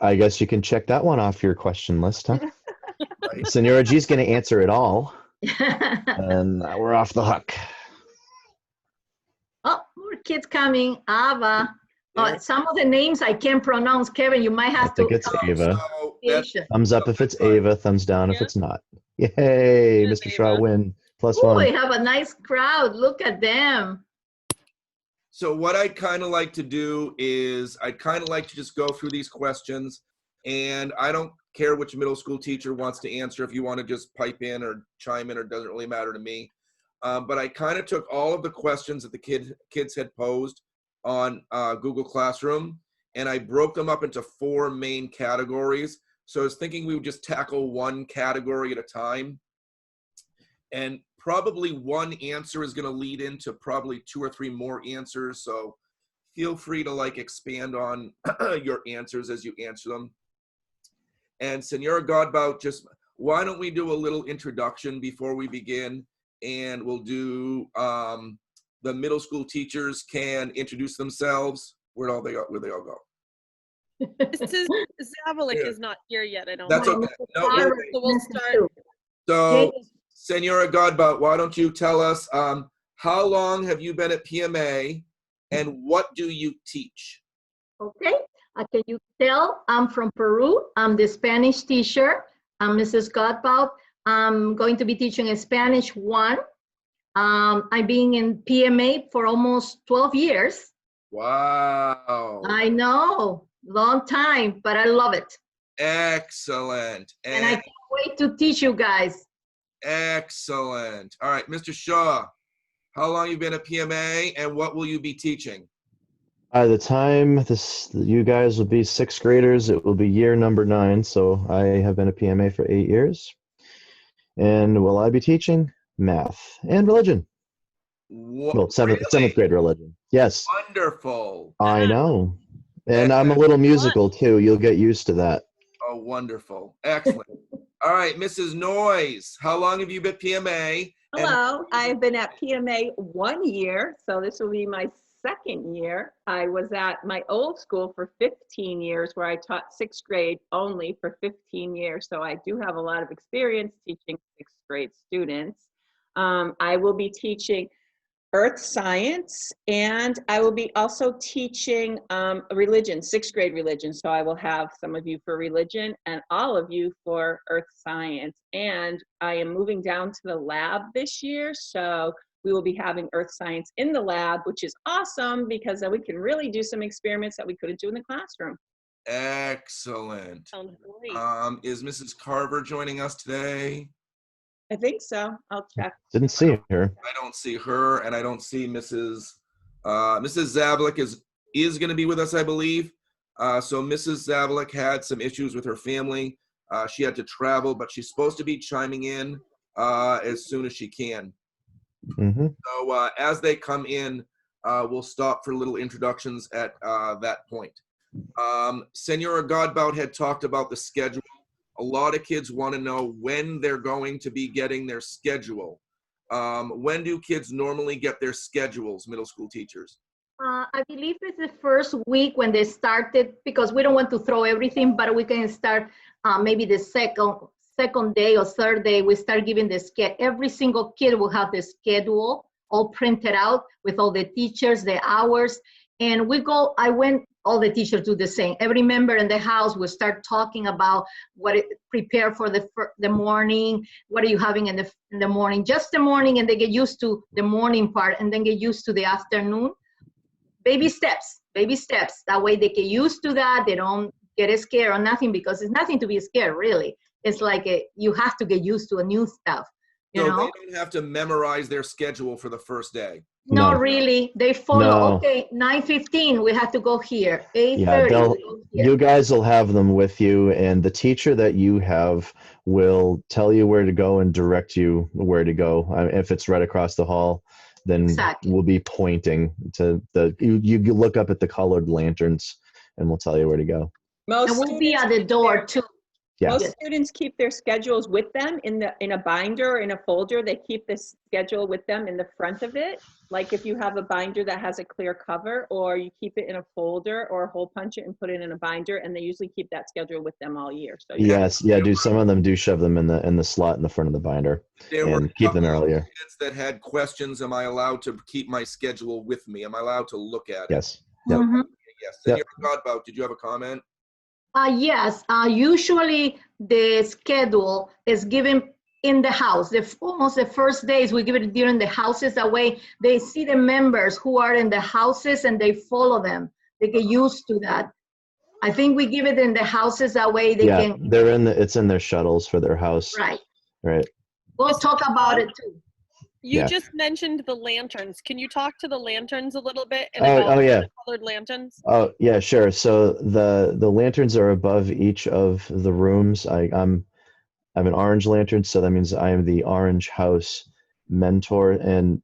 I guess you can check that one off your question list, huh? Right. Senora G's going to answer it all, and we're off the hook. Oh, more kids coming. Ava. Yeah. Oh, some of the names I can't pronounce. Kevin, you might I have think to. it's Ava. So that's, Asian. Thumbs up if it's that's fine. Ava, thumbs down if Yeah. it's not. Yay, Yes, Mr. Shaw Ava. win. Plus Ooh, one. we have a nice crowd. Look at them. So what I'd kind of like to do is I'd kind of like to just go through these questions, and I don't care which middle school teacher wants to answer. If you want to just pipe in or chime in, or doesn't really matter to me. But I kind of took all of the questions that the kids had posed on Google Classroom, and I broke them up into 4 main categories. So I was thinking we would just tackle one category at a time. And probably one answer is going to lead into probably 2 or 3 more answers. So feel free to like expand on your answers as you answer them. And Senora Godbout, just why don't we do a little introduction before we begin? And we'll do the middle school teachers can introduce themselves. Where they all go? Mrs. Zavalik Yeah. is not here yet, I don't That's think. okay. No, we'll wait. So we'll start. So, Senora Godbout, why don't you tell us how long have you been at PMA and what do you teach? Okay. Can you tell I'm from Peru? I'm the Spanish teacher. I'm Mrs. Godbout. I'm going to be teaching in Spanish 1. I've been in PMA for almost 12 years. Wow. I know, long time, but I love it. Excellent. And I can't wait to teach you guys. Excellent. All right, Mr. Shaw, how long you been at PMA and what will you be teaching? By the time you guys will be 6th graders, it will be year number 9. So I have been a PMA for 8 years. And will I be teaching math and religion? Well, 7th grade religion. Yes. Wonderful. I know. And I'm a little musical too. You'll get used to that. Oh, wonderful. Excellent. All right, Mrs. Noyes, how long have you been at PMA? Hello, I've been at PMA 1 year, so this will be my 2nd year. I was at my old school for 15 years where I taught 6th grade only for 15 years, so I do have a lot of experience teaching 6th grade students. I will be teaching earth science, and I will be also teaching religion, 6th grade religion. So I will have some of you for religion and all of you for earth science. And I am moving down to the lab this year, so we will be having earth science in the lab, which is awesome because then we can really do some experiments that we couldn't do in the classroom. Excellent. Sounds great. Is Mrs. Carver joining us today? I think so. I'll check. Didn't see her. I don't see her, and I don't see Mrs. Zavalik is going to be with us, I believe. So Mrs. Zavalik had some issues with her family. She had to travel, but she's supposed to be chiming in as soon as she can. Mm-hmm. So as they come in, we'll stop for little introductions at that point. Senora Godbout had talked about the schedule. A lot of kids want to know when they're going to be getting their schedule. When do kids normally get their schedules, middle school teachers? I believe it's the first week when they started, because we don't want to throw everything, but we can start maybe the second day or 3rd day. We start giving the schedule. Every single kid will have the schedule all printed out with all the teachers, the hours. And all the teachers do the same. Every member in the house will start talking about prepare for the morning. What are you having in the morning? Just the morning, and they get used to the morning part, and then get used to the afternoon. Baby steps. That way they get used to that. They don't get scared or nothing, because it's nothing to be scared, really. It's like you have to get used to a new stuff. You know? They don't have to memorize their schedule for the first day. No, No. really. They follow. No. Okay, 9:15, we have to go here. 8:30. Yeah, you guys will have them with you, and the teacher that you have will tell you where to go and direct you where to go. If it's right across the hall, then Exactly. we'll be pointing to you look up at the colored lanterns, and we'll tell you where to go. Most And we'll be students at the door too. Yeah. Most students keep their schedules with them in a binder or in a folder. They keep this schedule with them in the front of it. Like if you have a binder that has a clear cover, or you keep it in a folder or hole punch it and put it in a binder, and they usually keep that schedule with them all year. So Yes. Yeah. Do some of them do shove them in the slot in the front of the binder There were and keep them earlier. students that had questions. Am I allowed to keep my schedule with me? Am I allowed to look at it? Yes. Yep. Mhm. Yes. Yep. Senora Godbout, did you have a comment? Yes, usually the schedule is given in the house. Almost the first days we give it during the houses. That way they see the members who are in the houses and they follow them. They get used to that. I think we give it in the houses. That way they Yeah. can, They're it's in their shuttles for their house. right. Right. We'll Mr. talk about it too. You Yeah. just mentioned the lanterns. Can you talk to the lanterns a little bit? And Oh, about yeah. the colored lanterns? Oh, yeah, sure. So the lanterns are above each of the rooms. I'm an orange lantern, so that means I am the Orange House mentor. And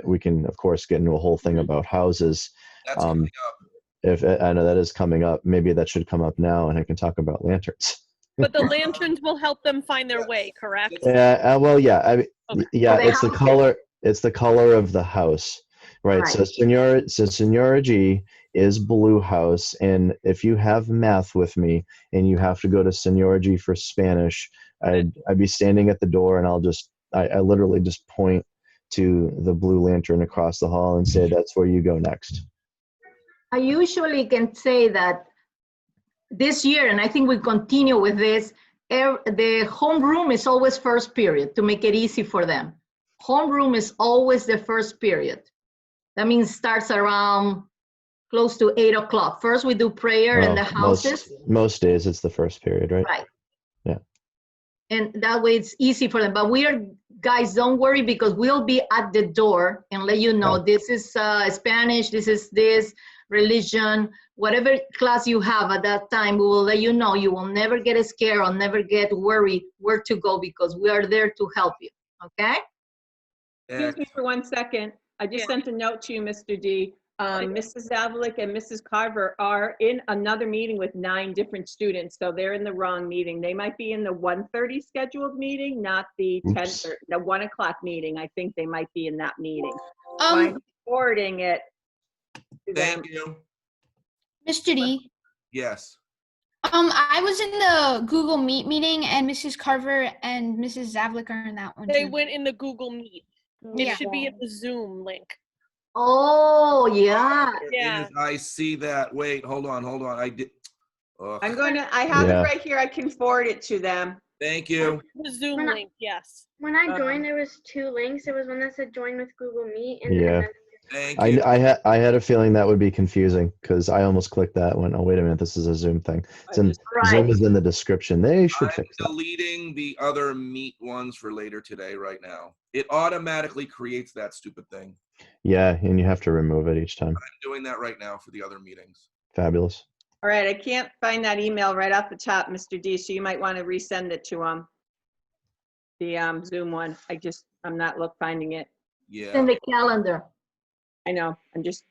we can of course get into a whole thing about houses. That's coming up. If I know that is coming up, maybe that should come up now, and I can talk about lanterns. But the lanterns will help them find their way, correct? Yeah. Well, yeah. I mean, Okay. yeah. So the It's the house- color. It's the color of the house, right? Right. So Senora G is blue house, and if you have math with me and you have to go to Senora G for Spanish, I'd be standing at the door, and I literally just point to the blue lantern across the hall and say, "That's where you go next." I usually can say that this year, and I think we continue with this, the homeroom is always first period to make it easy for them. Homeroom is always the first period. That means starts around close to 8 o'clock. First we do prayer in the houses. Most days it's the first period, right? Right. Yeah. And that way it's easy for them. But guys, don't worry, because we'll be at the door and let you know, this is Spanish, this is this, religion, whatever class you have at that time, we will let you know. You will never get scared or never get worried where to go, because we are there to help you, okay? excuse me for 1 second. I just Yeah. sent a note to you, Mr. D. Mrs. Zavalik and Mrs. Carver are in another meeting with 9 different students, so they're in the wrong meeting. They might be in the 1:30 scheduled meeting, not the Oops. the 1 o'clock meeting. I think they might be in that meeting. So Um, I'm forwarding it to them. Thank you. Mr. D, Yes. I was in the Google Meet meeting and Mrs. Carver and Mrs. Zavlik are in that one They too. went in the Google Meet. It Yeah. should be in the Zoom link. Oh, yeah. There Yeah. is. I see that. Wait, hold on. I did. Ugh. I have Yeah. it right here. I can forward it to them. Thank you. The Zoom When I- link, yes. When I Um, joined, there was 2 links. There was one that said join with Google Meet, and Yeah. then Thank you. I had a feeling that would be confusing because I almost clicked that one. Oh, wait a minute, this is a Zoom thing. Zoom Right. is in the description. They should I'm fix that. deleting the other Meet ones for later today right now. It automatically creates that stupid thing. Yeah, and you have to remove it each time. I'm doing that right now for the other meetings. Fabulous. All right, I can't find that email right off the top, Mr. D, so you might want to resend it to the Zoom one. I'm not It's finding it. Yeah. in the calendar. I know, it's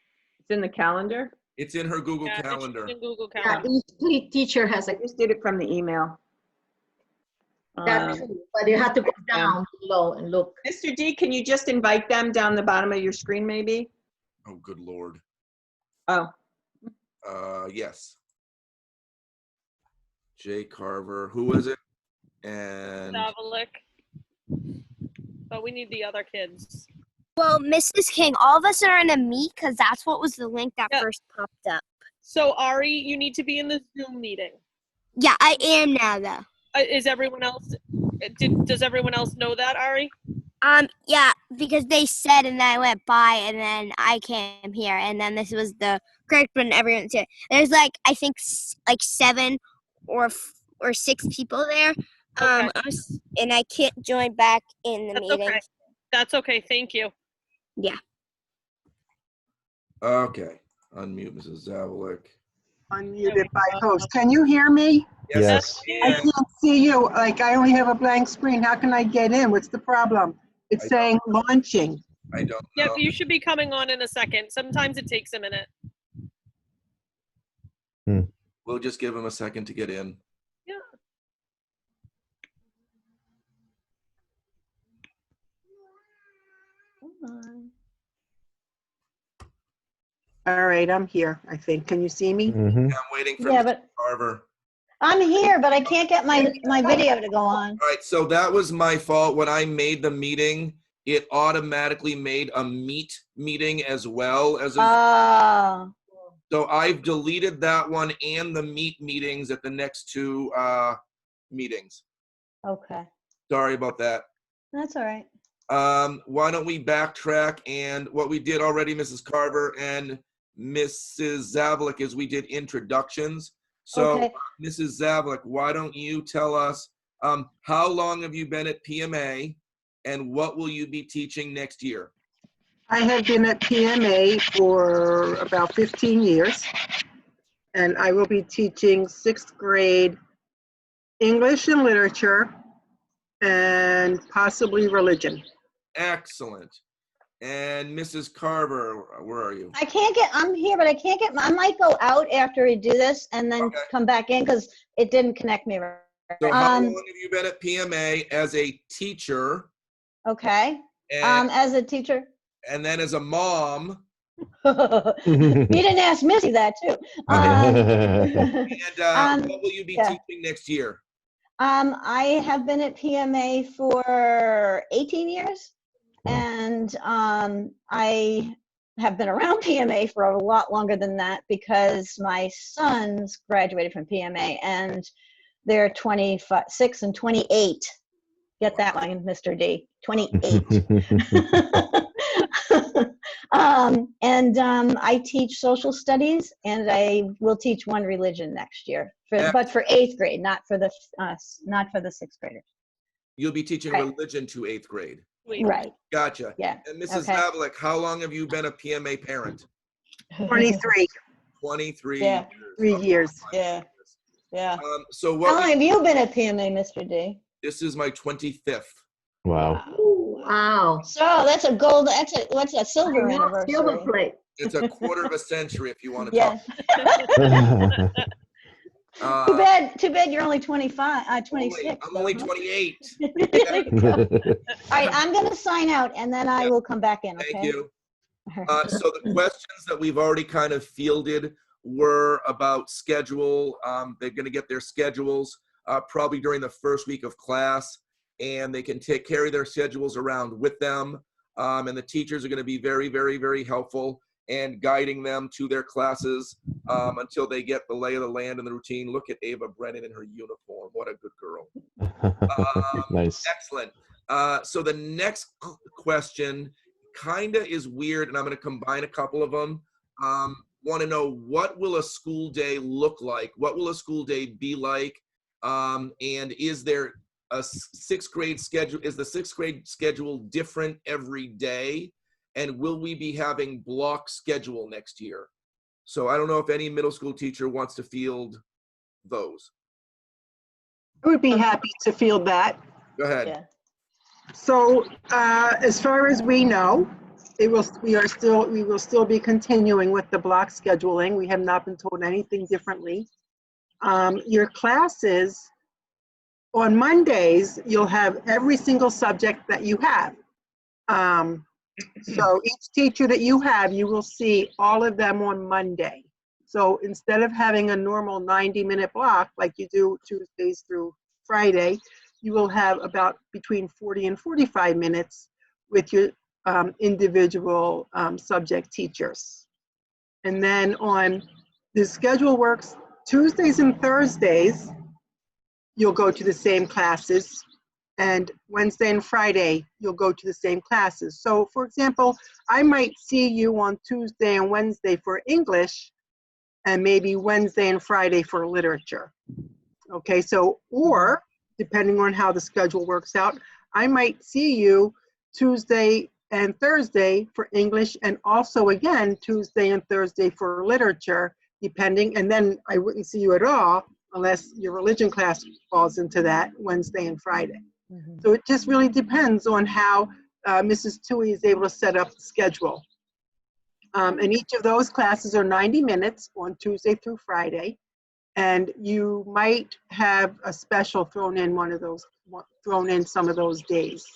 in the calendar. It's in her Google Yeah, it should be Calendar. in Google Yeah, Calendar. each teacher has I a, just did it from the email. that's true, but you have to go down below and look. Mr. D, can you just invite them down the bottom of your screen, maybe? Oh, good Lord. Oh, Yes. Jay Carver. Who is it? And Zavalik. But we need the other kids. Well, Mrs. King, all of us are in a meet because that's what was the link that Yeah. first popped up. So Ari, you need to be in the Zoom meeting. Yeah, I am now though. Is everyone else? Does everyone else know that, Ari? Yeah, because they said and then I went by and then I came here and then this was the correct one. Everyone's here. There's I think 7 or 6 people there. Okay. And I can't join back in the That's meeting. okay. That's okay. Thank you. okay. Unmute Mrs. Zavalik. Unmuted by host. Can you hear me? Yes. I Yeah. can't see you. I only have a blank screen. How can I get in? What's the problem? It's I saying launching. I don't Yep, know. you should be coming on in a second. Sometimes it takes a minute. We'll just give him a second to get in. Yeah. All right, I'm here, I think. Can you see me? Mhm. I'm waiting for Yeah, Mr. but Carver. I'm here, but I can't get my video to go on. All right, so that was my fault. When I made the meeting, it automatically made a Meet meeting as well as a. Oh, So I've deleted that one and the Meet meetings at the next two meetings. okay. Sorry about that. That's all right. Why don't we backtrack, and what we did already, Mrs. Carver and Mrs. Zavlik, is we did introductions. So Okay. Mrs. Zavlik, why don't you tell us how long have you been at PMA and what will you be teaching next year? I have been at PMA for about 15 years, and I will be teaching 6th grade English and literature and possibly religion. Excellent. And Mrs. Carver, where are you? I'm here, but I can't get, I might go out after we do this and then Okay. come back in because it didn't connect me right. So how long have you been at PMA as a teacher Okay. and, As a teacher. and then as a mom? You didn't ask Missy that too. And what will you be yeah. teaching next year? I have been at PMA for 18 years, and I have been around PMA for a lot longer than that because my sons graduated from PMA, and they're 26 and 28. Get that one, Mr. D. 28. I teach social studies, and I will teach one religion next year, but for 8th grade, not for the 6th graders. You'll be teaching Right. religion to 8th grade. Right. Gotcha. Yeah. And Mrs. Okay. Havlik, how long have you been a PMA parent? 23. 23 Yeah. years. 3 years. Yeah. Yeah. So How what long have you been at PMA, Mr. D? this is my 25th. Wow. Wow. So that's a gold. What's a silver anniversary? Silver plate. It's a quarter of a century if you want to Yeah. talk. Too bad you're only 25, 26. I'm only 28. There you go. All right, I'm going to sign out and then I will come back in, okay? Thank you. So the questions that we've already kind of fielded were about schedule. They're going to get their schedules probably during the first week of class, and they can carry their schedules around with them. And the teachers are going to be very, very, very helpful and guiding them to their classes until they get the lay of the land and the routine. Look at Ava Brennan in her uniform. What a good girl. Nice. Excellent. So the next question kind of is weird, and I'm going to combine a couple of them. Want to know, what will a school day look like? What will a school day be like? And is there a 6th grade schedule? Is the 6th grade schedule different every day? And will we be having block schedule next year? So I don't know if any middle school teacher wants to field those. I would be happy to field that. Go ahead. Yeah. So as far as we know, we will still be continuing with the block scheduling. We have not been told anything differently. Your classes, on Mondays, you'll have every single subject that you have. So each teacher that you have, you will see all of them on Monday. So instead of having a normal 90-minute block like you do Tuesdays through Friday, you will have about between 40 and 45 minutes with your individual subject teachers. And then on the schedule works Tuesdays and Thursdays, you'll go to the same classes, and Wednesday and Friday, you'll go to the same classes. So for example, I might see you on Tuesday and Wednesday for English, and maybe Wednesday and Friday for literature. Okay, so, or depending on how the schedule works out, I might see you Tuesday and Thursday for English, and also again, Tuesday and Thursday for literature, depending, and then I wouldn't see you at all unless your religion class falls into that Wednesday and Friday. So it just really depends on how Mrs. Tui is able to set up the schedule. And each of those classes are 90 minutes on Tuesday through Friday. And you might have a special thrown in some of those days.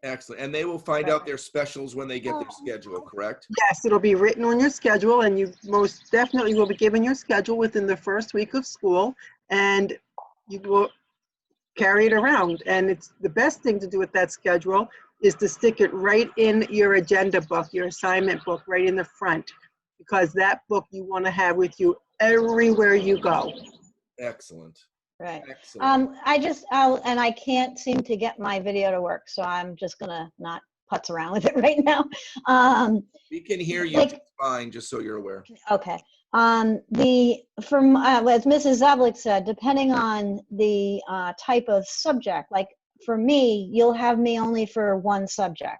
Excellent. And they will find out their specials when they get their schedule, correct? Yes, it'll be written on your schedule, and you most definitely will be given your schedule within the first week of school, and you will carry it around. And it's the best thing to do with that schedule is to stick it right in your agenda book, your assignment book, right in the front, because that book you want to have with you everywhere you go. Excellent. Right. Excellent. And I can't seem to get my video to work, so I'm just gonna not putz around with it right now. We can hear you like- just fine, just so you're aware. Okay. As Mrs. Zavlik said, depending on the type of subject, like for me, you'll have me only for one subject.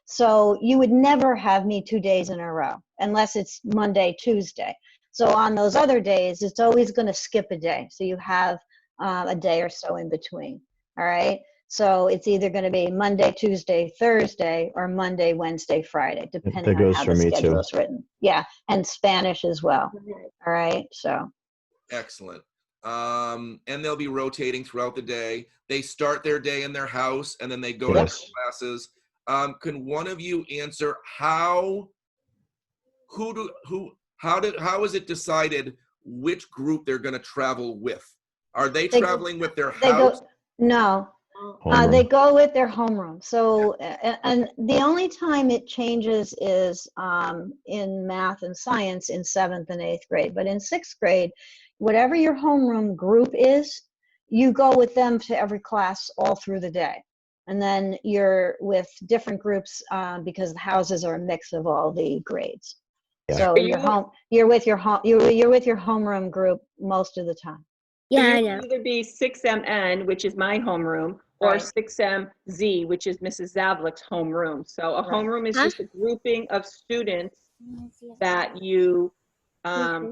So you would never have me 2 days in a row unless it's Monday, Tuesday. So on those other days, it's always going to skip a day. So you have a day or so in between. All right. So it's either going to be Monday, Tuesday, Thursday, or Monday, Wednesday, Friday, depending That on goes how for the me schedule too. is written. Yeah. And Spanish as well. All right. So. Excellent. And they'll be rotating throughout the day. They start their day in their house and then they go to Yes. their classes. Can one of you answer how is it decided which group they're going to travel with? Are they They- traveling with their They house? go, no, Homeroom. they go with their homeroom. So, and the only time it changes is in math and science in 7th and 8th grade. But in 6th grade, whatever your homeroom group is, you go with them to every class all through the day. And then you're with different groups because the houses are a mix of all the grades. Yeah. So you're with your homeroom group most of the time. Yeah, I You know. will either be 6MN, which is my homeroom, or Right. 6MZ, which is Mrs. Zavlik's homeroom. So a Right. homeroom is Huh? just a grouping of students that you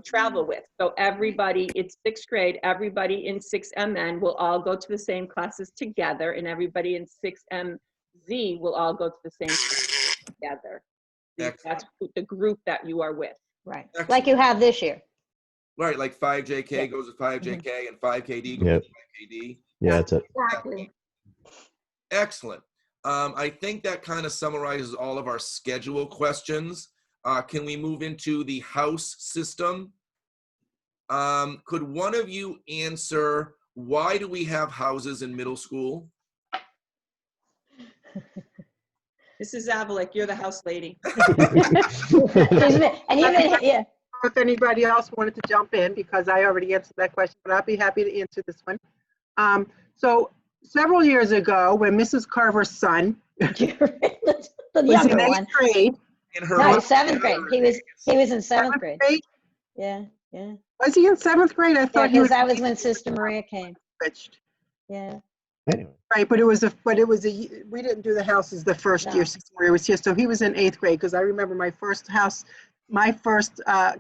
travel with. So everybody, it's 6th grade, everybody in 6MN will all go to the same classes together, and everybody in 6MZ will all go to the same classes together. Excellent. That's the group that you are with. Right. Excellent. Like you have this year. Right, like 5JK Yeah. goes with 5JK and 5KD goes Yep. with 5KD. Yeah, that's it. Exactly. Excellent. I think that kind of summarizes all of our schedule questions. Can we move into the house system? Could one of you answer, why do we have houses in middle school? Mrs. Zavlik, you're the house lady. Yeah. If anybody else wanted to jump in, because I already answered that question, but I'll be happy to answer this one. So several years ago, when Mrs. Carver's son The was younger in 8th one. grade, In her No, own- 7th grade. He was in 7th grade. Yeah, yeah. Was he in 7th grade? I Yeah, thought he because was that was when Sister Maria came. switched. Yeah. Anyway, Right, but we didn't do the houses the first No. year Sister Maria was here, so he was in 8th grade, because I remember my first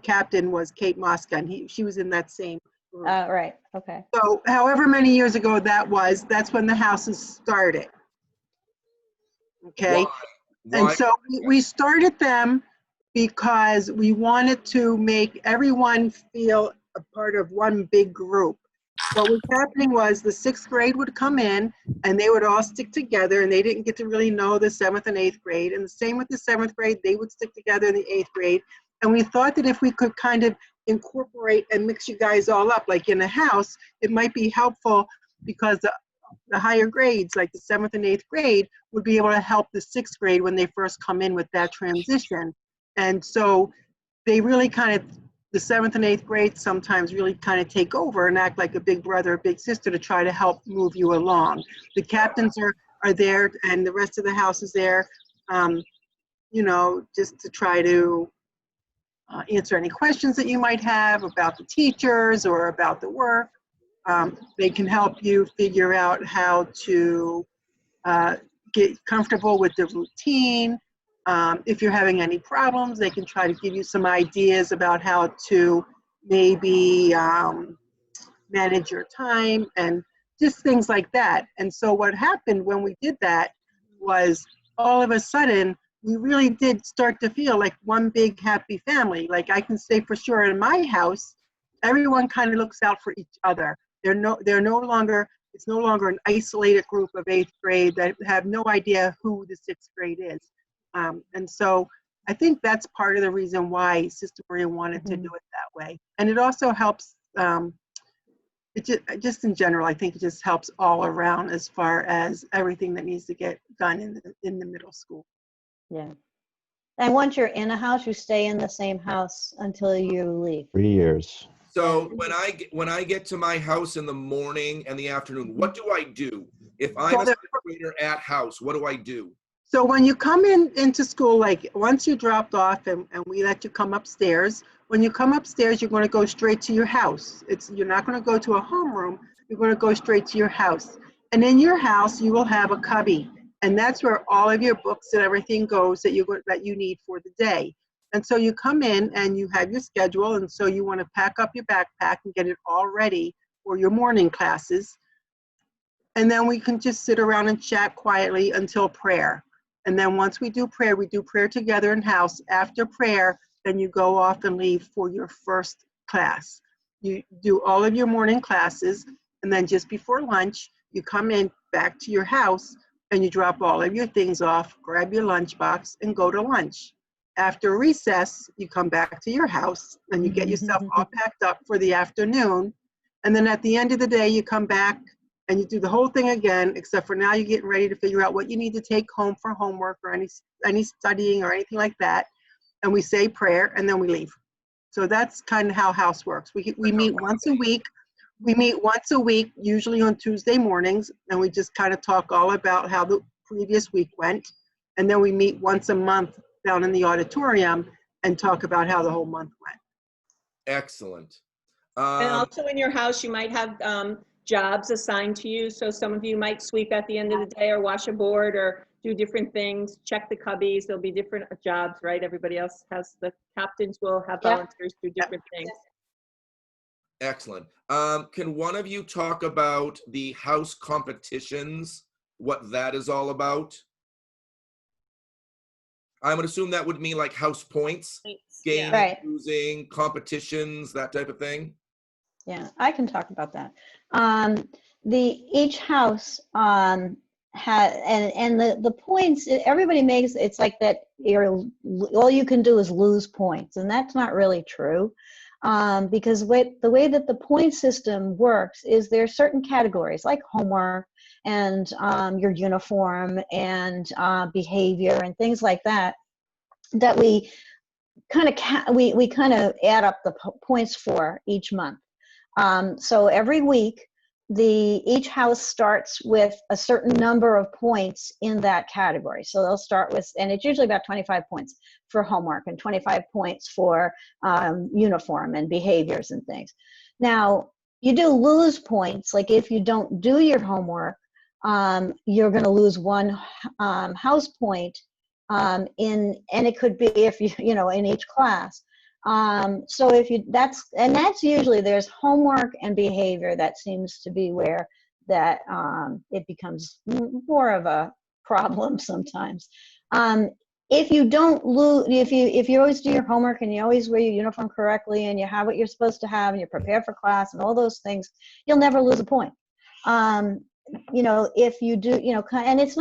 captain was Kate Mosca, and she was in that same group. Right. Okay. So however many years ago that's when the houses started. Okay, Why? and so we started them because we wanted to make everyone feel a part of one big group. What was happening was the 6th grade would come in and they would all stick together, and they didn't get to really know the 7th and 8th grade. And the same with the 7th grade, they would stick together in the 8th grade. And we thought that if we could kind of incorporate and mix you guys all up like in a house, it might be helpful, because the higher grades, like the 7th and 8th grade, would be able to help the 6th grade when they first come in with that transition. And so they really the 7th and 8th grade sometimes really kind of take over and act like a big brother or big sister to try to help move you along. The captains are there, and the rest of the house is there, just to try to answer any questions that you might have about the teachers or about the work. They can help you figure out how to get comfortable with the routine. If you're having any problems, they can try to give you some ideas about how to maybe manage your time and just things like that. And so what happened when we did that was, all of a sudden, we really did start to feel like one big happy family. Like, I can say for sure in my house, everyone kind of looks out for each other. They're no longer It's no longer an isolated group of 8th grade that have no idea who the 6th grade is. And so I think that's part of the reason why Sister Maria wanted to do it that way. And it also helps, just in general, I think it just helps all around as far as everything that needs to get done in the middle school. Yeah. And once you're in a house, you stay in the same house until you leave. 3 years. So when I get to my house in the morning and the afternoon, what do I do? If I'm a 6th grader at house, what do I do? So when you come into school, like once you dropped off and we let you come upstairs, when you come upstairs, you're going to go straight to your house. You're not going to go to a homeroom. You're going to go straight to your house. And in your house, you will have a cubby. And that's where all of your books and everything goes that you need for the day. And so you come in and you have your schedule. And so you want to pack up your backpack and get it all ready for your morning classes. And then we can just sit around and chat quietly until prayer. And then once we do prayer together in house. After prayer, then you go off and leave for your first class. You do all of your morning classes, and then just before lunch, you come in back to your house and you drop all of your things off, grab your lunchbox, and go to lunch. After recess, you come back to your house and you get yourself all packed up for the afternoon. And then at the end of the day, you come back and you do the whole thing again, except for now you're getting ready to figure out what you need to take home for homework or any studying or anything like that. And we say prayer and then we leave. So that's kind of how house works. We meet once a week. We meet once a week, usually on Tuesday mornings, and we just kind of talk all about how the previous week went. And then we meet once a month down in the auditorium and talk about how the whole month went. Excellent. And also in your house, you might have jobs assigned to you. So some of you might sweep at the end of the day or wash a board or do different things, check the cubbies. There'll be different jobs, right? Everybody else has, the captains will have volunteers do different things. Excellent. Can one of you talk about the house competitions, what that is all about? I would assume that would mean like house points, games, Right. losing, competitions, that type of thing. Yeah, I can talk about that. Each house had, and the points everybody makes, it's like that all you can do is lose points, and that's not really true. Because the way that the point system works is there are certain categories like homework and your uniform and behavior and things like that, that we kind of add up the points for each month. So every week, each house starts with a certain number of points in that category. So they'll start with, and it's usually about 25 points for homework and 25 points for uniform and behaviors and things. Now, you do lose points, like if you don't do your homework, you're going to lose one house point and it could be if in each class. So that's usually, there's homework and behavior that seems to be where that it becomes more of a problem sometimes. If you don't lose, if you always do your homework and you always wear your uniform correctly and you have what you're supposed to have and you're prepared for class and all those things, you'll never lose a point. If you do, and it's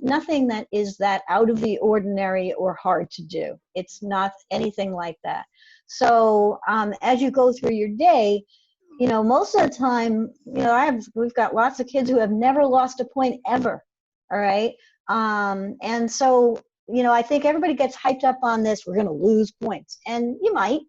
nothing that is that out of the ordinary or hard to do. It's not anything like that. So as you go through your day, most of the time, we've got lots of kids who have never lost a point ever. All right. And so, I think everybody gets hyped up on this. We're going to lose points, and you might.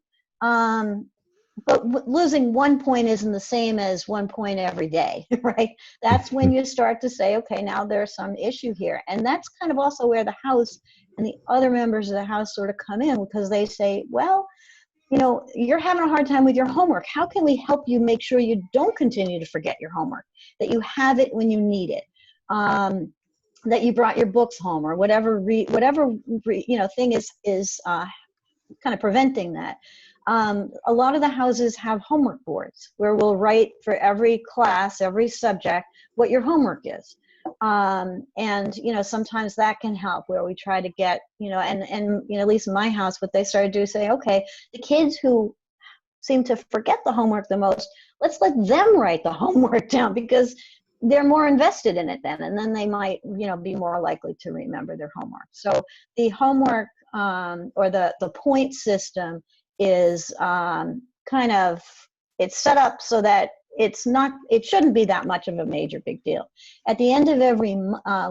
But losing 1 point isn't the same as 1 point every day, right? That's when you start to say, okay, now there's some issue here. And that's kind of also where the house and the other members of the house sort of come in, because they say, well, you're having a hard time with your homework. How can we help you make sure you don't continue to forget your homework, that you have it when you need it, that you brought your books home, or whatever thing is kind of preventing that. A lot of the houses have homework boards where we'll write for every class, every subject, what your homework is. And sometimes that can help, where we try to get, and at least in my house, what they started to do is say, okay, the kids who seem to forget the homework the most, let's let them write the homework down, because they're more invested in it then, and then they might, be more likely to remember their homework. So the homework or the point system is kind of, it's set up so that it shouldn't be that much of a major big deal. At the end of every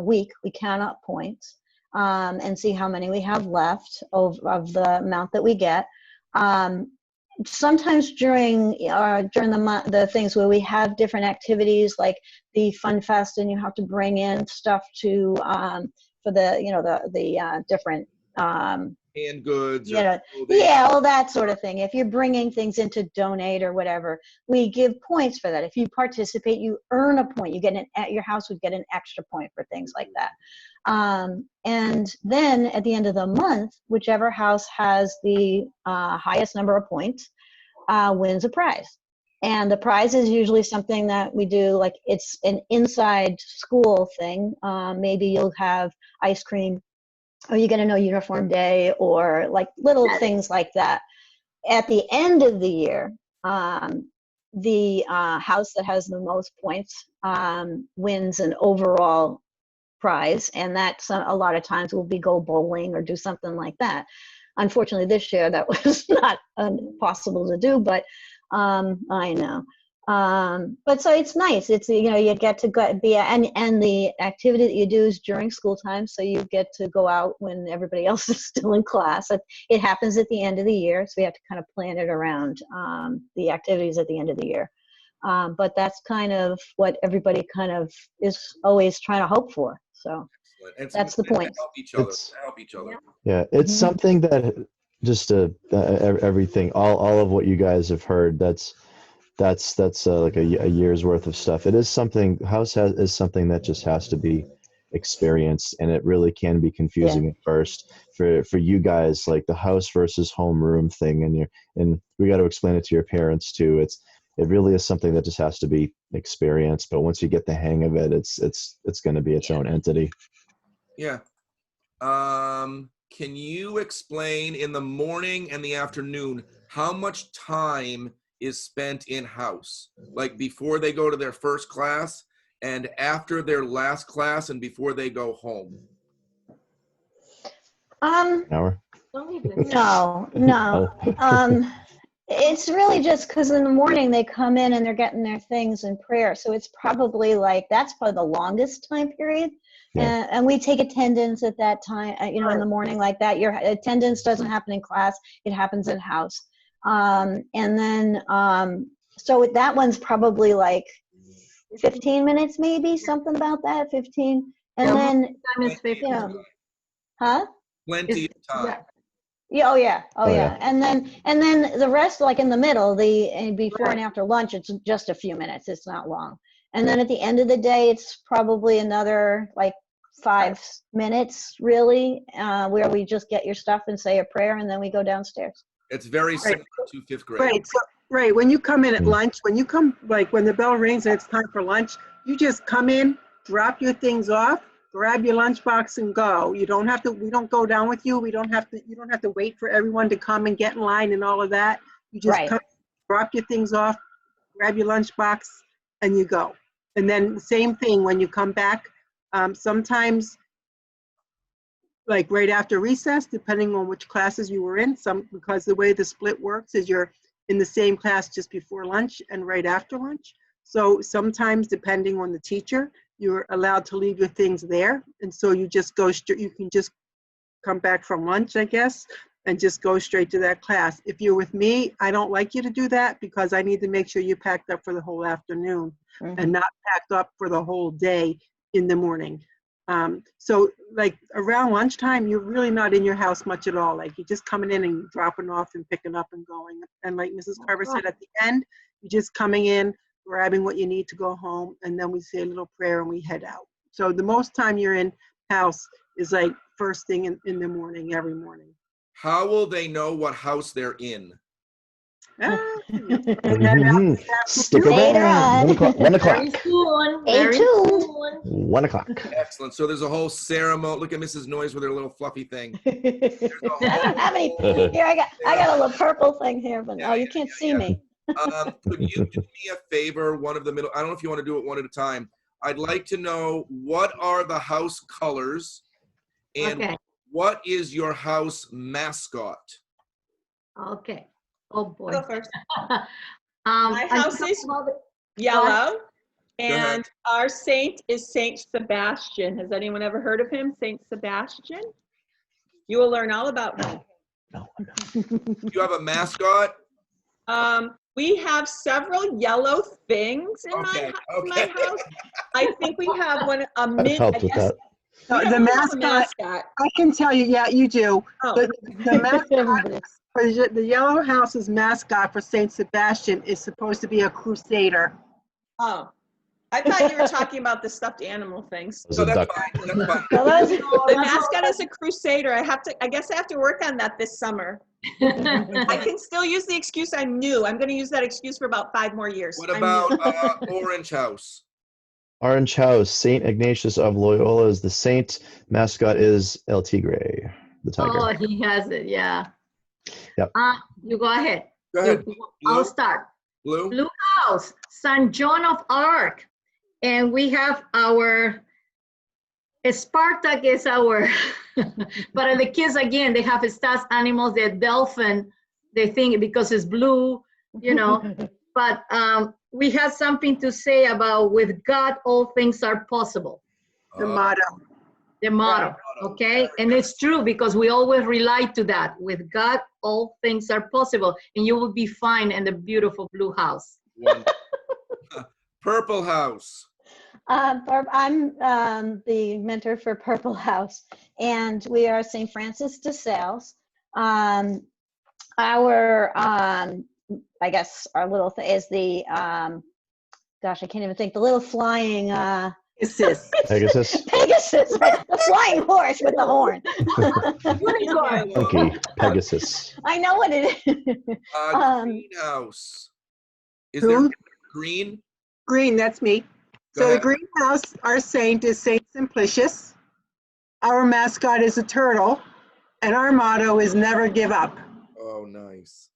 week, we count up points and see how many we have left of the amount that we get. Sometimes during the things where we have different activities like the Fun Fest, and you have to bring in stuff to for the different Canned goods. all that sort of thing. If you're bringing things in to donate or whatever, we give points for that. If you participate, you earn a point. You get at your house would get an extra point for things like that. And then at the end of the month, whichever house has the highest number of points wins a prize. And the prize is usually something that we do, like it's an inside school thing. Maybe you'll have ice cream, or you get a no uniform day, or like little things like that. At the end of the year, the house that has the most points wins an overall prize, and that's a lot of times will be go bowling or do something like that. Unfortunately, this year that was not possible to do, but I know. But so it's nice. It's, you get to go and the activity that you do is during school time, so you get to go out when everybody else is still in class. It happens at the end of the year, so we have to kind of plan it around the activities at the end of the year. But that's kind of what everybody kind of is always trying to hope for. So that's the point. Help each other. Yeah, it's something that just everything, all of what you guys have heard. That's like a year's worth of stuff. It is something. Is something that just has to be experienced, and it really can be confusing at first for you guys, like the house versus homeroom thing, and we got to explain it to your parents too. It really is something that just has to be experienced. But once you get the hang of it, it's going to be its own entity. Yeah. Can you explain in the morning and the afternoon how much time is spent in-house? Like before they go to their first class and after their last class and before they go home? An hour? No. It's really just because in the morning they come in and they're getting their things in prayer. So it's probably that's probably the longest time period. Yeah. And we take attendance at that time, in the morning like that. Your attendance doesn't happen in class. It happens in house. And then, so that one's probably like 15 minutes, maybe something about that, 15. And then, time is 15. Plenty of time. Yeah, oh yeah. And then the rest, like in the middle, before and after lunch, it's just a few minutes. It's not long. And then at the end of the day, it's probably another like 5 minutes, really, where we just get your stuff and say a prayer, and then we go downstairs. It's very similar to fifth grade. Right. When you come in at lunch, when the bell rings and it's time for lunch, you just come in, drop your things off, grab your lunchbox and go. We don't go down with you. You don't have to wait for everyone to come and get in line and all of that. You just come, drop your things off, grab your lunchbox, and you go. And then the same thing when you come back. Sometimes, like right after recess, depending on which classes you were in, because the way the split works is you're in the same class just before lunch and right after lunch. So sometimes, depending on the teacher, you're allowed to leave your things there. And so you just go straight, you can just come back from lunch, I guess, and just go straight to that class. If you're with me, I don't like you to do that because I need to make sure you're packed up for the whole afternoon and not packed up for the whole day in the morning. So like around lunchtime, you're really not in your house much at all. Like you're just coming in and dropping off and picking up and going. And like Mrs. Carver said, at the end, you're just coming in, grabbing what you need to go home, and then we say a little prayer and we head out. So the most time you're in house is like first thing in the morning, every morning. How will they know what house they're in? Stick around. 1 o'clock. Very soon. 1 o'clock. Excellent. So there's a whole ceremony. Look at Mrs. Noyes with her little fluffy thing. I don't have any. Here, I got a little purple thing here, but you can't see me. Could you do me a favor? One of the middle. I don't know if you want to do it one at a time. I'd like to know what are the house colors and Okay, what is your house mascot? okay. Oh, boy. Go first. My house is- Yellow. ahead. And our saint is Saint Sebastian. Has anyone ever heard of him? Saint Sebastian? You will learn all about him. You have a mascot? We have several yellow things in Okay, my house. I think we have one, a I've mint, I helped with guess. that. We The don't have a mascot, I can tell you, yeah, you do. Oh. The mascot for the Yellow House's mascot for Saint Sebastian is supposed to be a crusader. Oh, I thought you were talking about the stuffed animal things. It was So a that's duck. fine. That's fine. So those- The mascot is a crusader. I guess I have to work on that this summer. I can still use the excuse I'm new. I'm going to use that excuse for about 5 more years. What I'm new. about Orange House? Orange House, Saint Ignatius of Loyola is the saint. Mascot is El Tigre, the tiger. Oh, he has it, yeah. Yep. You go ahead. Go ahead. I'll Blue? start. Blue? Blue House, San John of Arc. And we have our, Spartak is our, but the kids, again, they have stats animals, they're dolphin, they think because it's blue, you know. But we have something to say about with God, all things are possible. The motto. The motto, okay? And it's true because we always rely to that. With God, all things are possible, and you will be fine in the beautiful blue house. Wonderful. Purple House. Barb, I'm the mentor for Purple House, and we are St. Francis de Sales. Our, I guess, our little thing is the, gosh, I can't even think, the little flying, Pegasus. Pegasus. Pegasus, right? The flying horse with the horn. Unicorn. Monkey. Pegasus. I know what it is. Greenhouse. Is Who? there green? Green, that's me. Go So the ahead. greenhouse, our saint is Saint Simplicius. Our mascot is a turtle, and our motto is never give up. Oh, nice.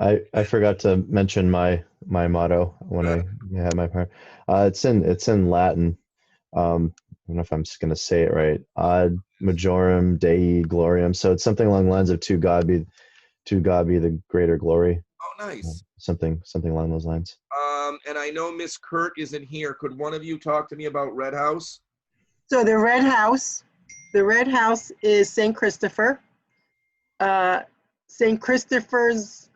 I forgot to mention my motto when I had my part. It's in Latin. I don't know if I'm just gonna say it right. Ad majorem Dei gloriam. So it's something along the lines of to God be the greater glory. Oh, nice. Something along those lines. And I know Miss Kurt isn't here. Could one of you talk to me about Red House? So the red house is Saint Christopher. Saint Christopher's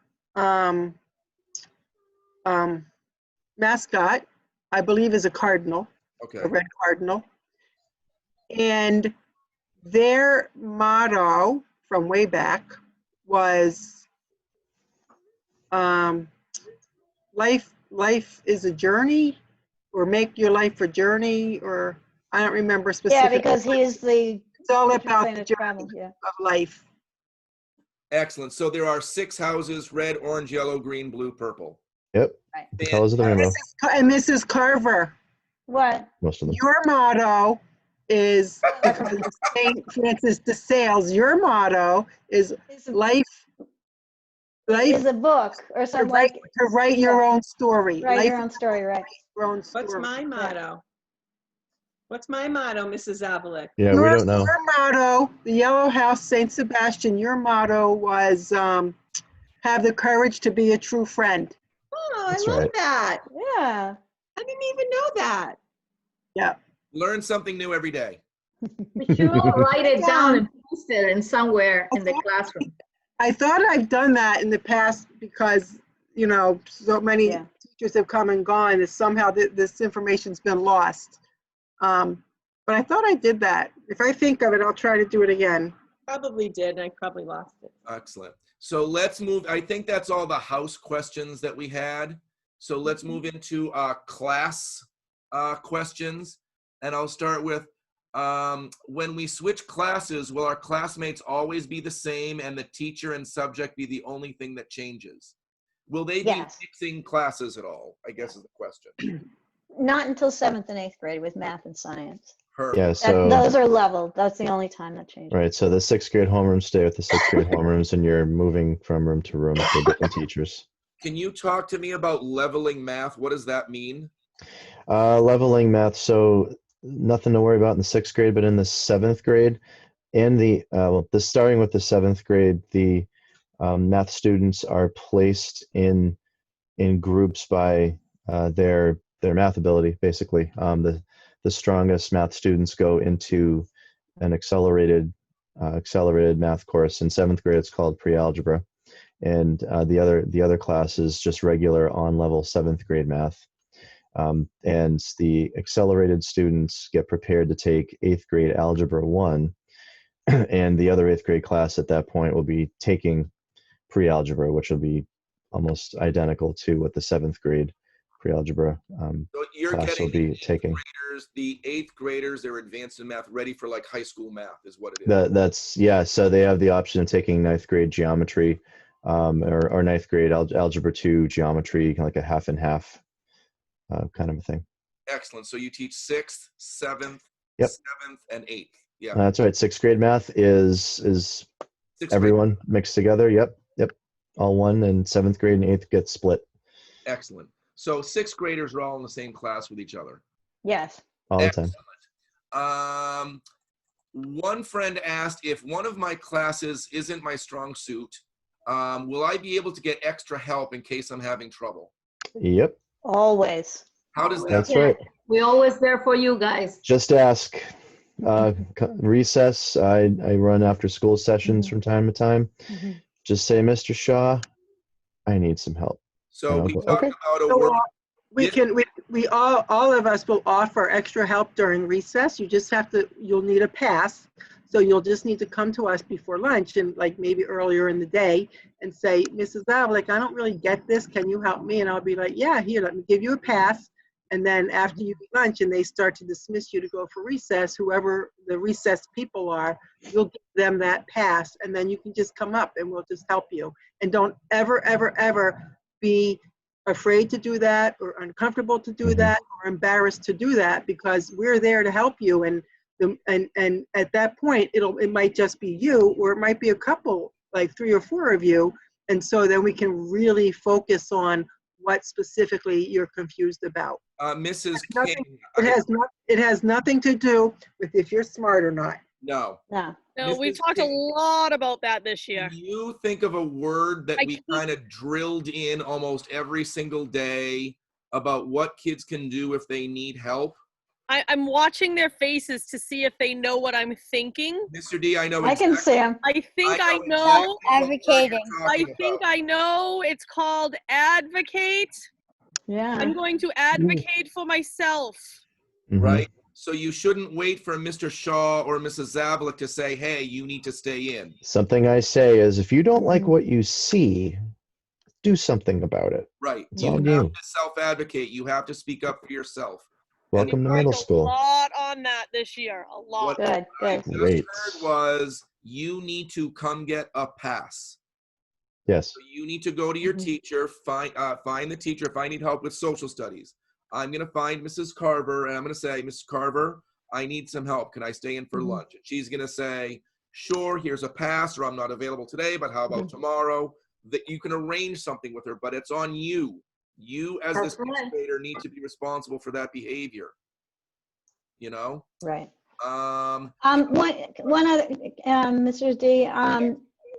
mascot, I believe, is a cardinal, Okay. a red cardinal. And their motto from way back was life is a journey, or make your life a journey, or I don't remember Yeah, specifically. because he's the It's all patron about saint the of journey travel, yeah. of life. Excellent. So there are 6 houses: red, orange, yellow, green, blue, purple. Yep. The colors of the rainbow. And Mrs. Carver, What? Most of them. your motto is, because of Saint Francis de Sales, your motto is Is life a book or to something write, like, to write your own story. write your Life own story, right? your own What's story. my motto? What's my motto, Mrs. Zavalik? Yeah, we don't know. Your motto, the Yellow House, Saint Sebastian, your motto was have the courage to be a true friend. Oh, I That's love right. that. Yeah. I didn't even know that. Yeah. Learn something new every day. We should all write it down and post it in somewhere in the classroom. I thought I've done that in the past because, you know, so many Yeah. teachers have come and gone that somehow this information's been lost. But I thought I did that. If I think of it, I'll try to do it again. Probably did, and I probably lost it. Excellent. So let's move. I think that's all the house questions that we had. So let's move into class questions. And I'll start with, when we switch classes, will our classmates always be the same and the teacher and subject be the only thing that changes? Will they be Yes. mixing classes at all, I guess is the question. Not until 7th and 8th grade with math and science. Perfect. Yeah. So Those are leveled. That's the only time that changes. right. So the 6th grade homerooms stay with the 6th grade homerooms, and you're moving from room to room for different teachers. Can you talk to me about leveling math? What does that mean? Leveling math, so nothing to worry about in the 6th grade, but in the 7th grade and starting with the 7th grade, the math students are placed in groups by their math ability, basically. The strongest math students go into an accelerated math course. In 7th grade, it's called pre-algebra, and the other class is just regular on-level 7th grade math. And the accelerated students get prepared to take 8th grade Algebra 1, and the other 8th grade class at that point will be taking pre-algebra, which will be almost identical to what the 7th grade pre-algebra So you're class getting will be taking. the 8th graders, they're advanced in math, ready for like high school math is what it is. Yeah, so they have the option of taking 9th grade geometry or 9th grade Algebra 2 geometry, like a half and half kind of a thing. Excellent. So you teach 6th, 7th, Yep. 7th, and 8th. Yeah. That's right. 6th grade math is 6th grade. everyone mixed together. Yep. All one, and 7th grade and 8th get split Excellent. So 6th graders are all in the same class with each other. Yes. all the time. Excellent. One friend asked if one of my classes isn't my strong suit, will I be able to get extra help in case I'm having trouble? Yep, Always. How does that that's Yeah. right. We're always there for you guys. Just ask. Recess, I run after school sessions from time to time. Mhm. Just say, Mr. Shaw, I need some help. So we Okay. talked about a So, work. we all of us will offer extra help during recess. You'll need a pass. So you'll just need to come to us before lunch and like maybe earlier in the day and say, Mrs. Zavlik, I don't really get this. Can you help me? And I'll be like, yeah, here, let me give you a pass. And then after you eat lunch and they start to dismiss you to go for recess, whoever the recess people are, you'll give them that pass. And then you can just come up and we'll just help you. And don't ever, ever, ever be afraid to do that or uncomfortable to do that or embarrassed to do that, because we're there to help you. And at that point, it might just be you, or it might be a couple, like 3 or 4 of you. And so then we can really focus on what specifically you're confused about. Mrs. Nothing- King. It has nothing to do with if you're smart or not. No. No. No, we've Mrs. talked a King, lot about that this year. Can you think of a word that I we can't- kind of drilled in almost every single day about what kids can do if they need help? I'm watching their faces to see if they know what I'm thinking. Mr. D, I know I can see them. I think I know. exactly what word you're Advocating. I talking think about. I know. It's called advocate. Yeah. I'm going to advocate for myself. Mhm. Right? So you shouldn't wait for Mr. Shaw or Mrs. Zavlik to say, hey, you need to stay in. Something I say is, if you don't like what you see, do something about it. Right. It's You on have you. to self-advocate. You have to speak up for yourself. Welcome to Worked middle a school. lot on that this year. A lot. What Good, I good. just Great. heard was you need to come get a pass. Yes. So you need to go to your Mhm. teacher, find the teacher. If I need help with social studies, I'm going to find Mrs. Carver and I'm going to say, Mrs. Carver, I need some help. Can I stay in for Mhm. lunch? And she's going to say, sure, here's a pass, or I'm not available today, but how about tomorrow? That you can arrange something with her, but it's on you. You as the That's sixth right. grader need to be responsible for that behavior. You know? Right. Um, One other, Mr. D,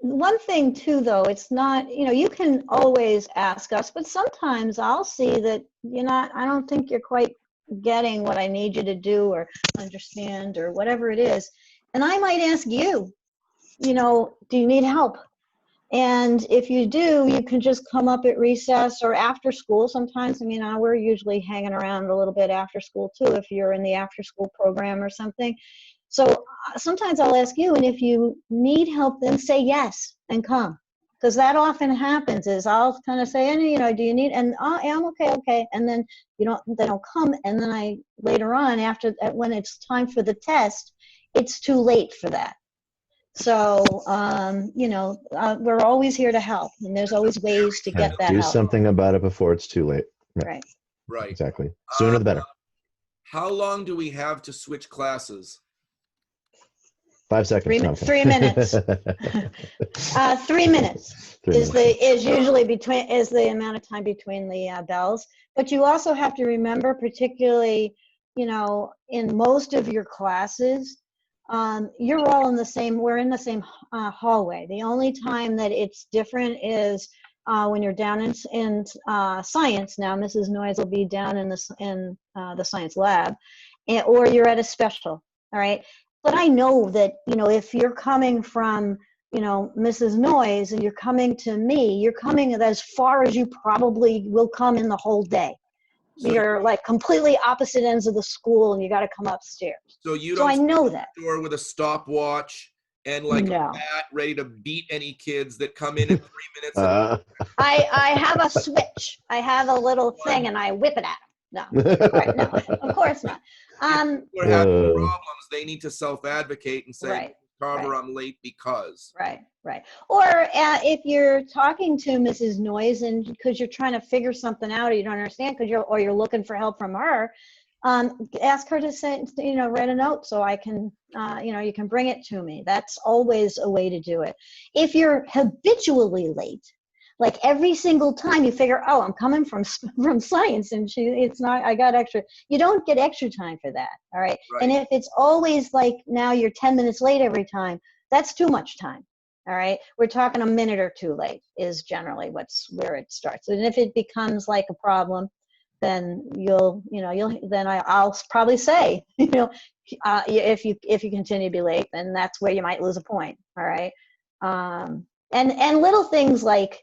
one thing too, though, it's not, you can always ask us, but sometimes I'll see that I don't think you're quite getting what I need you to do or understand or whatever it is. And I might ask you, do you need help? And if you do, you can just come up at recess or after school. Sometimes, we're usually hanging around a little bit after school too, if you're in the after school program or something. So sometimes I'll ask you, and if you need help, then say yes and come. Because that often happens is I'll kind of say, do you need, and yeah, I'm okay. And then they don't come. And then later on, when it's time for the test, it's too late for that. So, we're always here to help, and there's always ways to get that Do help. something about it before it's too late. Right. right. Exactly. Sooner the better. How long do we have to switch classes? 5 seconds. 3 no, okay. 3 minutes. 3 minutes 3 is minutes. is usually is the amount of time between the bells. But you also have to remember, particularly, in most of your classes, you're all in the same. We're in the same hallway. The only time that it's different is when you're down in science. Now, Mrs. Noyes will be down in the science lab, or you're at a special. All right. But I know that, if you're coming from, Mrs. Noyes and you're coming to me, you're coming as far as you probably will come in the whole day. So You're like completely opposite ends of the school and you got to come upstairs. So you So don't I know that. door with a stopwatch and like a No. bat ready to beat any kids that come in 3 minutes. I have a switch. I have a little thing and I whip it at them. No, right, no, of course not. People are having problems. They need to self-advocate and say, Right, Carver, right. I'm late because. Right. Or if you're talking to Mrs. Noyes and because you're trying to figure something out or you don't understand or you're looking for help from her, ask her to send, write a note so I can, you can bring it to me. That's always a way to do it. If you're habitually late, like every single time you figure, oh, I'm coming from science and I got extra, you don't get extra time for that. All right. And if it's always like now you're 10 minutes late every time, that's too much time. All right. We're talking a minute or two late is generally where it starts. And if it becomes like a problem, then I'll probably say, if you continue to be late, then that's where you might lose a point. All right. And little things like,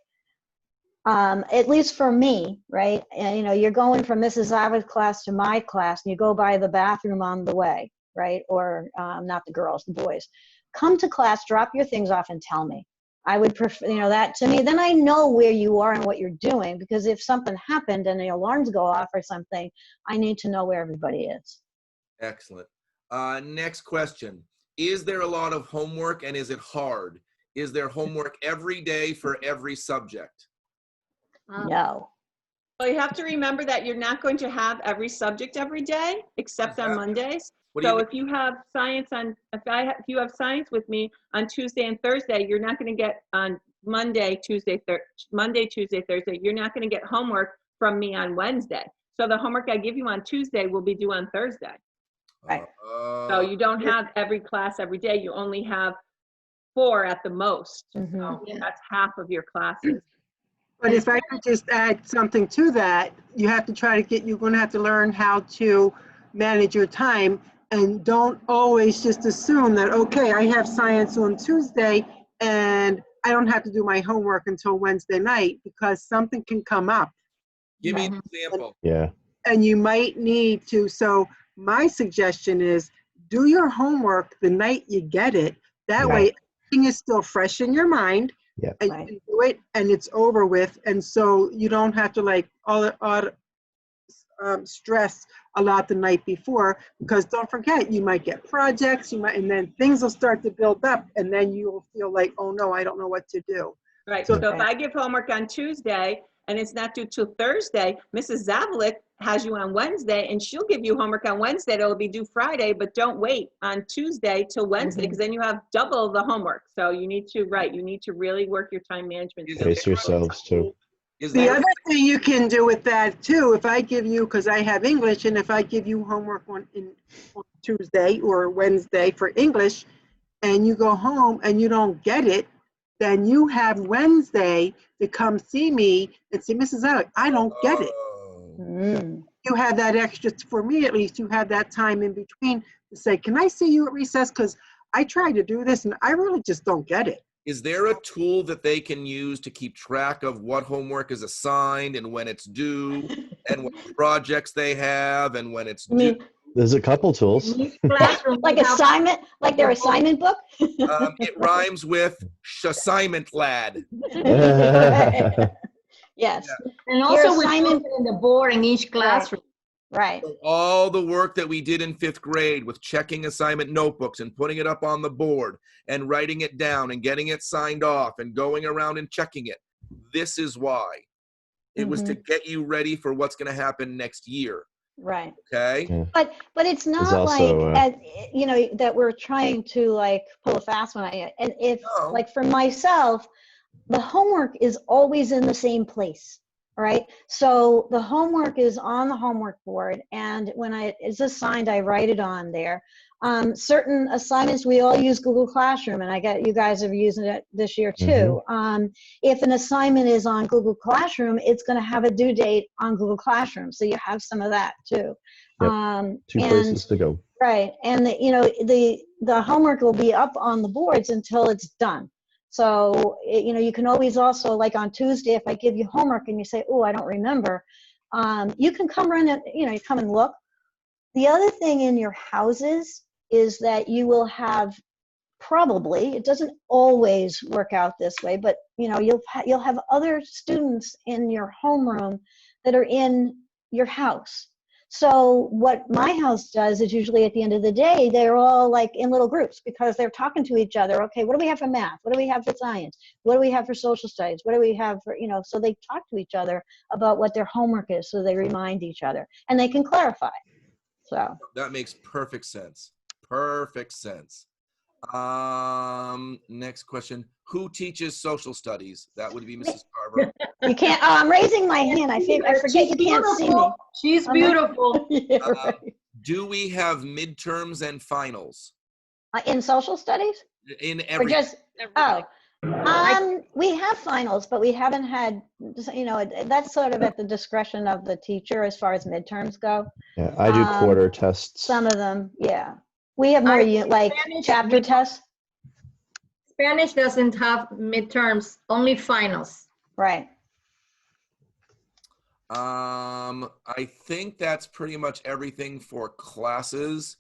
at least for me, right? And, you're going from Mrs. Zavit's class to my class and you go by the bathroom on the way, right? Or not the girls, the boys. Come to class, drop your things off and tell me. I would prefer, that to me, then I know where you are and what you're doing, because if something happened and the alarms go off or something, I need to know where everybody is. Excellent. Next question. Is there a lot of homework and is it hard? Is there homework every day for every subject? No. Well, you have to remember that you're not going to have every subject every day, except on Mondays. So if you have science if you have science with me on Tuesday and Thursday, you're not going to get on Monday, Tuesday, Thursday. You're not going to get homework from me on Wednesday. So the homework I give you on Tuesday will be due on Thursday. Right. So you don't have every class every day. You only have 4 at the most. Mm-hmm. So that's half of your classes. But if I could just add something to that, you're going to have to learn how to manage your time, and don't always just assume that, okay, I have science on Tuesday and I don't have to do my homework until Wednesday night, because something can come up. Give me an example. Yeah. And you might need to, so my suggestion is do your homework the night you get it. That way everything is still fresh in your mind. Yeah. And you can do it and it's over with. And so you don't have to stress a lot the night before, because don't forget, you might get projects, and then things will start to build up and then you'll feel like, oh no, I don't know what to do. Right. So if I give homework on Tuesday and it's not due till Thursday, Mrs. Zavlik has you on Wednesday and she'll give you homework on Wednesday that'll be due Friday, but don't wait on Tuesday till Wednesday, because then you have double the homework. So you need to really work your time management. Pace yourselves too. The other thing you can do with that too, if I give you, because I have English, and if I give you homework on Tuesday or Wednesday for English, and you go home and you don't get it, then you have Wednesday to come see me and say, Mrs. Alec, I don't get it. You have that extra, for me at least, you have that time in between to say, can I see you at recess? Because I try to do this and I really just don't get it. Is there a tool that they can use to keep track of what homework is assigned and when it's due and what projects they have and when it's due? There's a couple tools. Like assignment, like their assignment book? It rhymes with assignment lad. Yes. And also we put it in the board in each classroom. Right. So all the work that we did in 5th grade with checking assignment notebooks and putting it up on the board and writing it down and getting it signed off and going around and checking it. This is why. It was to get you ready for what's going to happen next year. Right. Okay. Yeah. But it's not also, like you know, that we're trying to like pull a fast one. And if No. like for myself, the homework is always in the same place. All right. So the homework is on the homework board, and when it's assigned, I write it on there. Certain assignments, we all use Google Classroom, and I get you guys are using it this year too. If an assignment is on Google Classroom, it's going to have a due date on Google Classroom, so you have some of that too. Yep. Two places to go. Right, and you know, the homework will be up on the boards until it's done. So you know, you can always also, like on Tuesday, if I give you homework and you say, "Oh, I don't remember," you can come run it. You know, you come and look. The other thing in your houses is that you will have, probably, it doesn't always work out this way, but you know, you'll have other students in your homeroom that are in your house. So what my house does is usually at the end of the day, they're all like in little groups because they're talking to each other. Okay, what do we have for math? What do we have for science? What do we have for social studies? What do we have for, you know, so they talk to each other about what their homework is, so they remind each other and they can clarify. So That makes perfect sense. Perfect sense. Next question. Who teaches social studies? That would be Mrs. Carver. you can't, oh, I'm raising my hand. I forget you can't see me. She's beautiful. Yeah, right. Do we have midterms and finals? In social studies? In Or every just, we have finals, but we haven't had, you know, that's sort of at the discretion of the teacher as far as midterms go. Yeah, I do quarter tests. Some of them, yeah. We have more like chapter tests. Spanish doesn't have midterms, only finals. Right. I think that's pretty much everything for classes.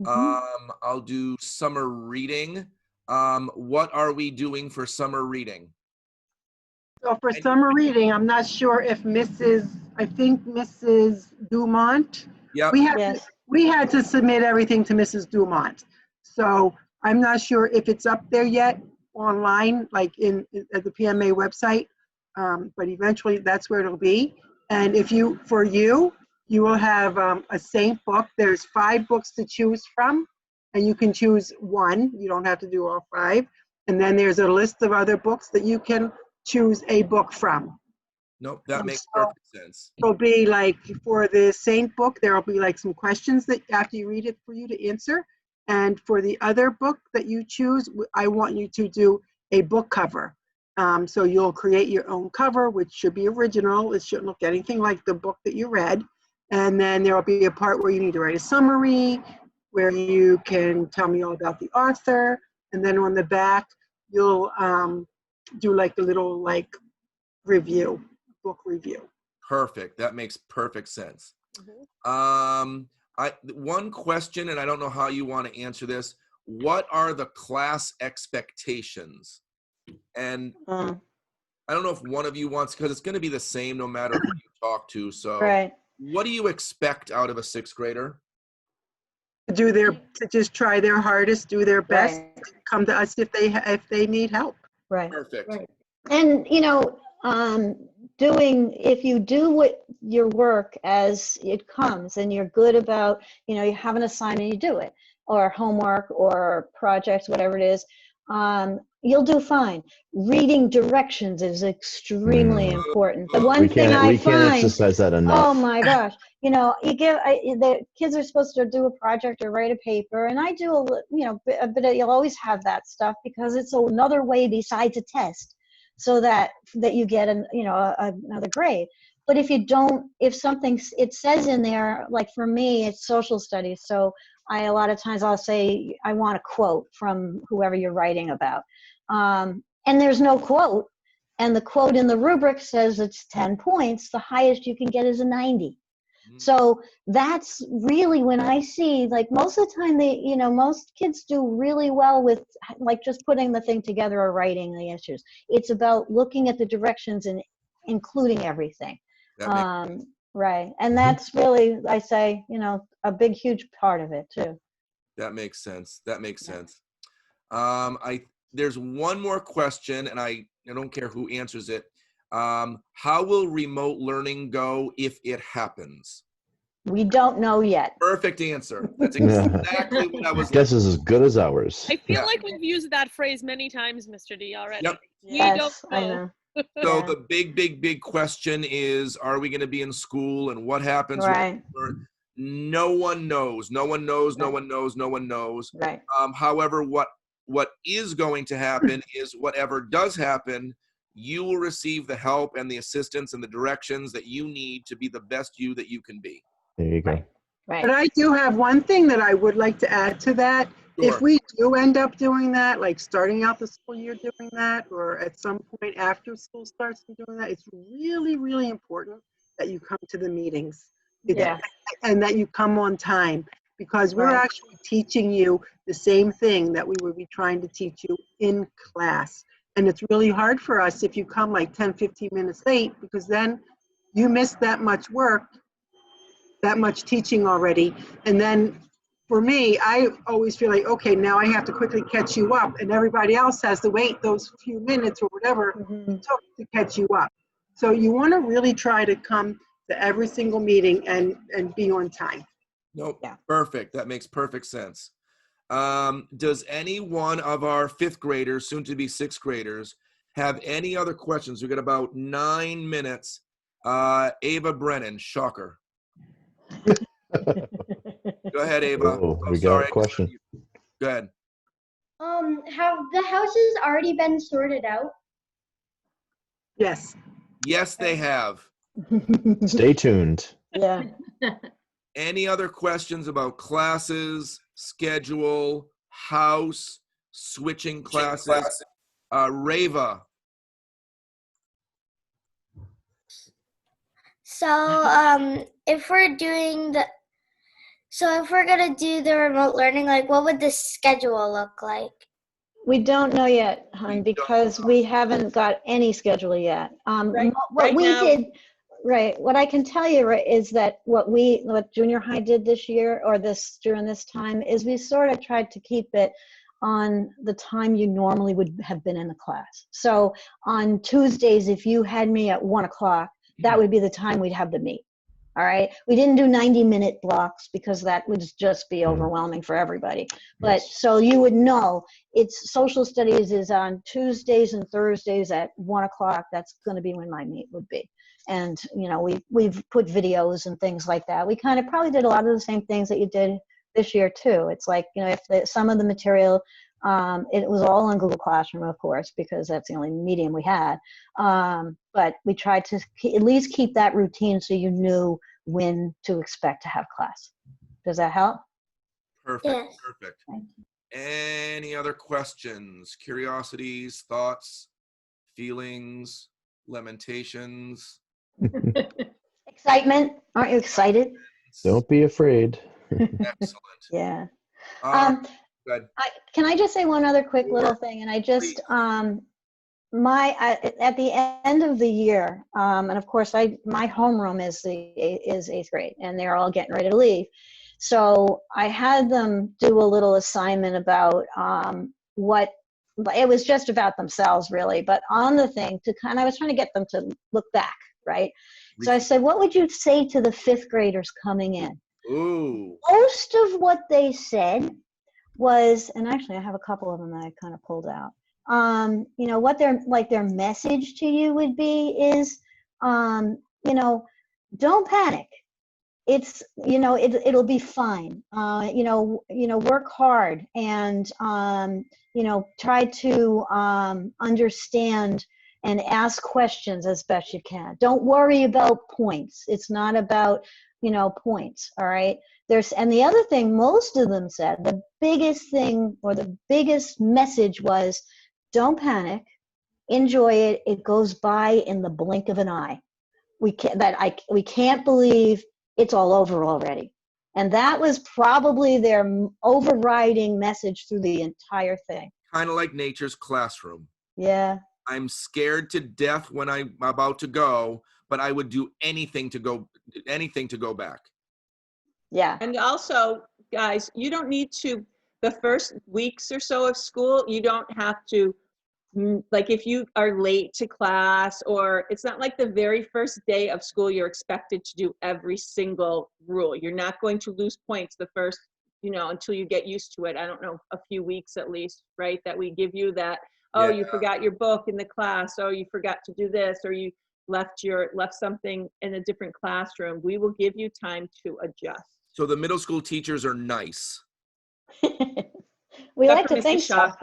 I'll do summer reading. What are we doing for summer reading? So for summer reading, I'm not sure if I think Mrs. Dumont, Yep. we had to submit everything to Mrs. Dumont. So I'm not sure if it's up there yet online, like at the PMA website, but eventually that's where it'll be. And if you will have a Saint book. There's 5 books to choose from, and you can choose one. You don't have to do all 5. And then there's a list of other books that you can choose a book from. Nope, that makes perfect sense. It'll be like for the Saint book, there'll be like some questions that after you read it for you to answer. And for the other book that you choose, I want you to do a book cover. So you'll create your own cover, which should be original. It shouldn't look anything like the book that you read. And then there will be a part where you need to write a summary, where you can tell me all about the author. And then on the back, you'll do like a little like review, book review. Perfect. That makes perfect sense. One question, and I don't know how you want to answer this. What are the class expectations? And I don't know if one of you wants, because it's going to be the same no matter who you talk to. So what do you expect out of a 6th grader? To just try their hardest, do their best, come to us if they need help. Right. Perfect. Right. And you know, if you do your work as it comes and you're good about, you know, you have an assignment, you do it, or homework or projects, whatever it is, you'll do fine. Reading directions is extremely important. The one thing I find, we can't exercise that enough. Oh my gosh. You know, the kids are supposed to do a project or write a paper, and I do but you'll always have that stuff because it's another way besides a test, so that you get another grade. But if you don't, it says in there, like for me, it's social studies. So a lot of times I'll say, I want a quote from whoever you're writing about. And there's no quote. And the quote in the rubric says it's 10 points. The highest you can get is a 90. So that's really when I see, like most of the time most kids do really well with like just putting the thing together or writing the answers. It's about looking at the directions and including everything. Right. And that's really, I say, a big, huge part of it too. That makes sense. That makes sense. There's one more question, and I don't care who answers it. How will remote learning go if it happens? We don't know yet. Perfect answer. That's exactly what I was Guess is as good as ours. I feel Yeah. like we've used that phrase many times, Mr. D, already. Yep. We Yes, don't I know. know. So Yeah. the big question is, are we going to be in school, and what happens? Right, No one knows. No one knows. No one knows. No one knows. right. However, what is going to happen is whatever does happen, you will receive the help and the assistance and the directions that you need to be the best you that you can be. There you go. Right. But I do have one thing that I would like to add to that. Sure. If we do end up doing that, like starting out the school year doing that, or at some point after school starts and doing that, it's really, really important that you come to the meetings. Yeah. And that you come on time, because we're Right. actually teaching you the same thing that we would be trying to teach you in class. And it's really hard for us if you come like 10, 15 minutes late, because then you miss that much work, that much teaching already. And then for me, I always feel like, okay, now I have to quickly catch you up, and everybody else has to wait those few minutes or whatever Mhm. it took to catch you up. So you want to really try to come to every single meeting and be on time. Nope. Yeah. Perfect. That makes perfect sense. Does any one of our 5th graders, soon to be 6th graders, have any other questions? We've got about 9 minutes. Ava Brennan, shocker. Go ahead, Ava. Oh, I'm we got sorry. a question. Go ahead. Have the houses already been sorted out? Yes. Yes, they have. Stay tuned. Yeah. Any other questions about classes, schedule, house, switching classes? Rava. So, if we're gonna do the remote learning, like what would the schedule look like? We don't know yet, hon, don't because we haven't got any schedule yet. Right- What right we now- did, right, what I can tell you, right, is that what junior high did this year, or during this time, is we sort of tried to keep it on the time you normally would have been in the class. So on Tuesdays, if you had me at 1 o'clock, that would be the time we'd have the meet. All right. We didn't do 90-minute blocks because that would just be overwhelming for everybody. But so you would know, it's social studies is on Tuesdays and Thursdays at 1 o'clock. That's going to be when my meet would be. And, you know, we've put videos and things like that. We kind of probably did a lot of the same things that you did this year too. It's like, you know, if some of the material, it was all in Google Classroom, of course, because that's the only medium we had. But we tried to at least keep that routine so you knew when to expect to have class. Does that help? Perfect. Yes. Perfect. Any other questions, curiosities, thoughts, feelings, lamentations? Excitement. Aren't you excited? Don't be afraid. Excellent. Yeah. Good. Can I just say one other quick little thing? And I just, at the end of the year, and of course, my homeroom is 8th grade, and they're all getting ready to leave. So I had them do a little assignment about it was just about themselves, really, but on the thing I was trying to get them to look back, right? So I said, what would you say to the 5th graders coming in? Ooh. Most of what they said was, and actually I have a couple of them that I kind of pulled out. You know, what their message to you would be is, you know, don't panic. It's, you know, it'll be fine. You know, work hard and, you know, try to understand and ask questions as best you can. Don't worry about points. It's not about, you know, points. All right. And the other thing most of them said, the biggest thing or the biggest message was, don't panic, enjoy it. It goes by in the blink of an eye. We can't believe it's all over already. And that was probably their overriding message through the entire thing. Kind of like nature's classroom. Yeah. I'm scared to death when I'm about to go, but I would do anything to go back. Yeah. And also, guys, you don't need to, the first weeks or so of school, you don't have to like if you are late to class, or it's not like the very first day of school you're expected to do every single rule. You're not going to lose points the first, until you get used to it. I don't know, a few weeks at least, right? That we give you that, oh, you forgot your book in the class, oh, you forgot to do this, or you left something in a different classroom. We will give you time to adjust. So the middle school teachers are nice. We like Except for to think Mrs. so. Shaw.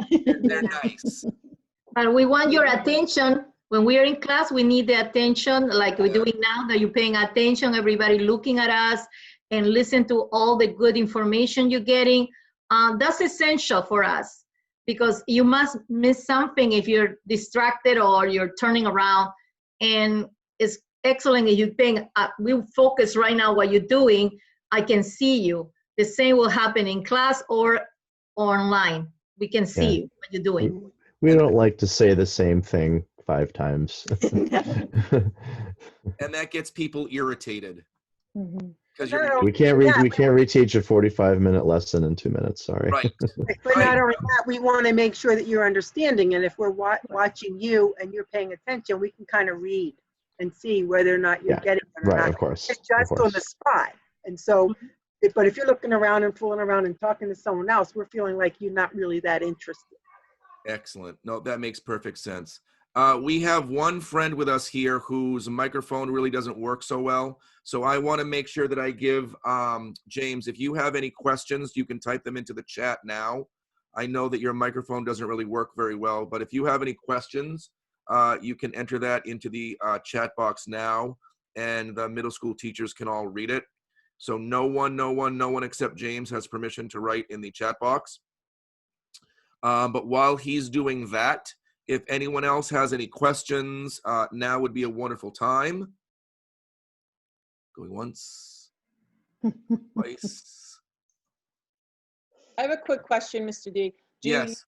They're nice. But we want your attention. When we are in class, we need the attention like we're doing now, that you're paying attention, everybody looking at us and listen to all the good information you're getting. That's essential for us, because you must miss something if you're distracted or you're turning around. And it's excellent if you're paying, we focus right now what you're doing. I can see you. The same will happen in class or online. We can see you, what you're doing. We don't like to say the same thing 5 times. And that gets people irritated. Mhm. Because we can't reteach a 45-minute lesson in 2 minutes. Sorry. right. But not only that, we want to make sure that you're understanding, and if we're watching you and you're paying attention, we can kind of read and see whether or not you're getting it or Right, not. of course. It's just on the spot. And so, but if you're looking around and fooling around and talking to someone else, we're feeling like you're not really that interested. Excellent. No, that makes perfect sense. We have one friend with us here whose microphone really doesn't work so well. So I want to make sure that I give James, if you have any questions, you can type them into the chat now. I know that your microphone doesn't really work very well, but if you have any questions, you can enter that into the chat box now, and the middle school teachers can all read it. So no one except James has permission to write in the chat box. But while he's doing that, if anyone else has any questions, now would be a wonderful time. Going once, twice. I have a quick question, Mr. D. Yes,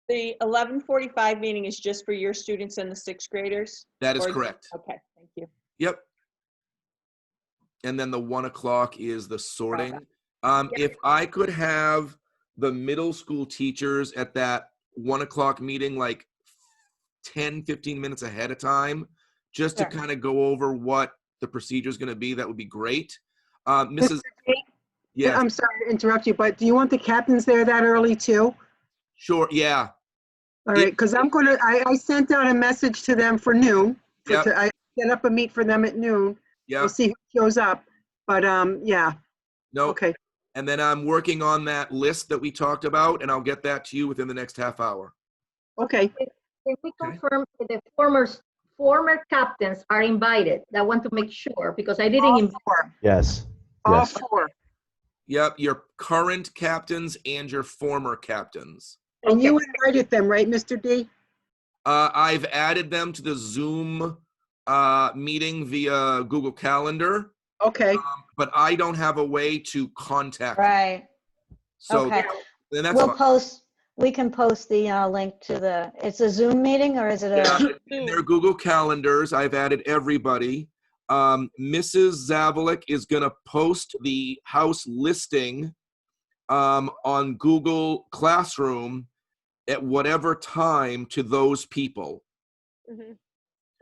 The 11:45 meeting is just for your students and the 6th graders? that is Or- correct. Okay, thank you. Yep. And then the 1 o'clock is the sorting. If I could have the middle school teachers at that 1 o'clock meeting, like 10, 15 minutes ahead of time, just to kind of go over what the procedure is going to be, that would be great. Mrs. Yeah, I'm sorry to interrupt you, but do you want the captains there that early too? sure. Yeah. All right, because I sent out a message to them for noon. Yep. I set up a meet for them at noon. Yeah. We'll see who shows up. But yeah, No. okay. And then I'm working on that list that we talked about, and I'll get that to you within the next half hour. Okay. Can we confirm that the former captains are invited? I want to make sure, because I didn't All invite. 4. Yes. All Yes. 4. Yep, your current captains and your former captains. And you invited them, right, Mr. D? I've added them to the Zoom meeting via Google Calendar, Okay. but I don't have a way to contact them. Right. So Okay. then that's We'll fine. post, we can post the link to it's a Zoom meeting, or is it Yeah, a? in their Google Calendars, I've added everybody. Mrs. Zavalik is going to post the house listing on Google Classroom at whatever time to those people.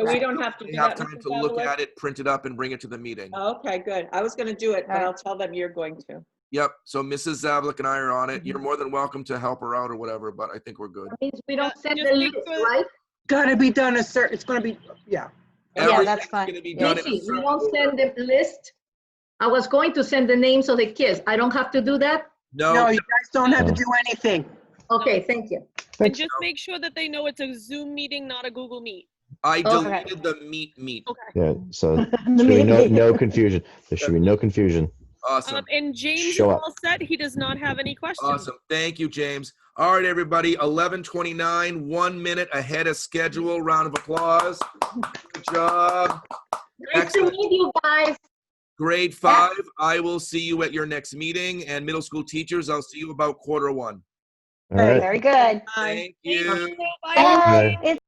So we don't have to They do have that, time Mrs. to look Avila? at it, print it up, and bring it to the meeting. Okay, good. I was gonna do it, but Right. I'll tell them you're going to. Yep. So Mrs. Zavlik and I are on it. You're more than welcome to help her out or whatever, but I think we're good. That means we don't send Just the make list, sure- right? Got to be done it's going to be, yeah. Yeah, that's Everything's fine. going to be done in a Missy, we certain don't order. send the list. I was going to send the names of the kids. I don't have to do that? No, you guys don't have to No. do anything. Okay, thank you. And just make sure that they know it's a Zoom meeting, not a Google Meet. I Okay. deleted the meet. Okay. Yeah. So there should be no confusion. There should be no confusion. Awesome. And James Show is up. all set. He does not have any questions. Awesome. Thank you, James. All right, everybody. 11:29, 1 minute ahead of schedule. Round of applause. Good job. Nice to Excellent. meet you guys. Grade 5, I will see you at your next meeting. And middle school teachers, I'll see you about quarter 1. All right. Very good. Thank you. Bye. Bye.